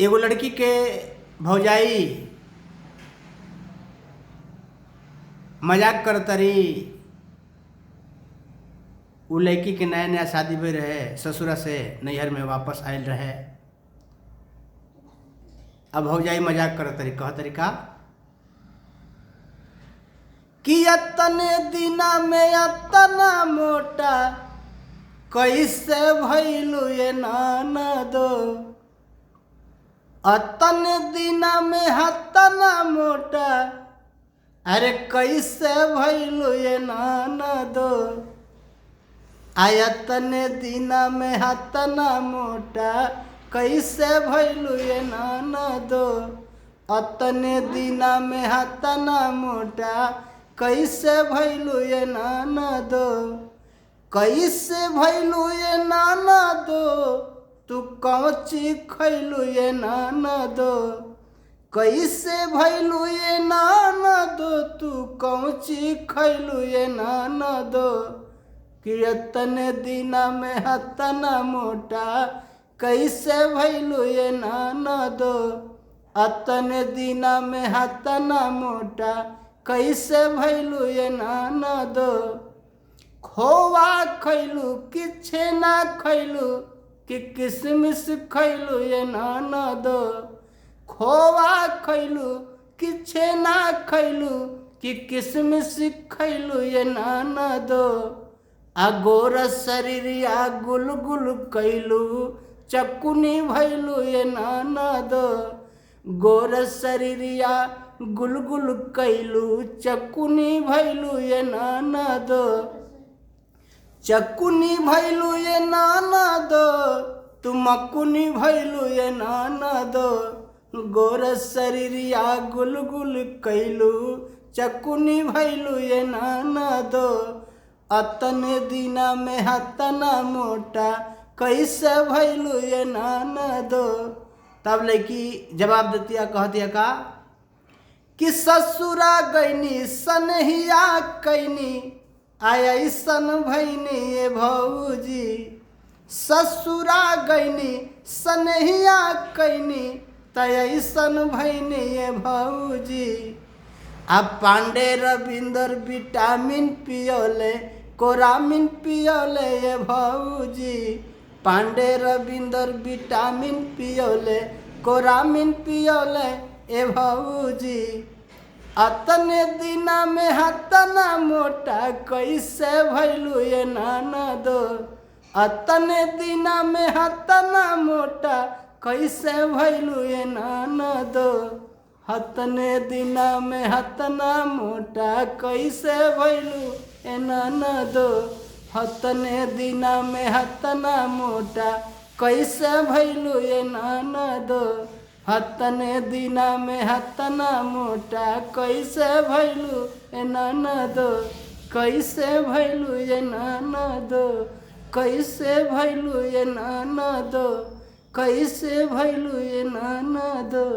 एगो लड़की के भौजाई मजाक करतरी। उ लड़की के नया नया शादी भई रहे, ससुरा से नैहर में वापस आयल रहे। अब भौजाई मजाक करतरी, कहतरी का कि अतने दिना में अतना मोटा कैसे भइलू ये ननदो। अतने दिना में हतना मोटा अरे कैसे भइलू ये ननदो। आयतने दिना में हतना मोटा कैसे भइलू ये ननदो। अतने दिना में हतना मोटा कैसे भइलू ये ननदो। कैसे भइलू ये ननदो, तू कौची खइलू ये ननदो। कैसे भइलू ये ननदो, तू कौची खइलू ये ननदो। कि अतने दिना में हतना मोटा कैसे भइलू ये ननदो। अतने दिना में हतना मोटा कैसे भइलू ये ननदो। खोवा खइलू कि छेना खइलू कि किसमिस खइलू ये ननदो। खोवा खइलू कि छेना खइलू कि किसमिस खइलू ये ननदो। आ गोर शरीरिया गुल गुल कैलू चकुनी भइलू ये ननदो। गोर शरीरिया गुल गुल कैलू चकुनी भइलू ये ननदो। चकुनी भइलू ये ननदो, तू मकुनी भइलू ये ननदो। गोर शरीरिया गुल गुल कैलू चकुनी भइलू ये ननदो। अतने दिना में हतना मोटा कैसे भइलू ये ननदो। तब लड़की जवाब देतिया, कहतिया का कि ससुरा गईनी सनहिया कैनी ऐसन भैनी ये भौजी। ससुरा गईनी सनहिया कैनी तैसन भैनी ये भौजी। अब पांडे रविंदर विटामिन पियोले कोरामिन पियोले ये भौजी। पांडे रविंदर विटामिन पियोले कोरामिन पियोले ए भौजी। अतने दिना में हतना मोटा कैसे भइलू ये ननदो। अतने दिना में हतना मोटा कैसे भइलू ये ननदो। हतने दिना में हतना मोटा कैसे भइलू ये ननदो। हतने दिना में हतना मोटा कैसे भइलू ये ननदो। हतने दिना में हतना मोटा कैसे भइलू ये ननदो। कैसे भइलू ये ननदो। कैसे भइलू ये ननदो। कैसे भइलू ये ननदो।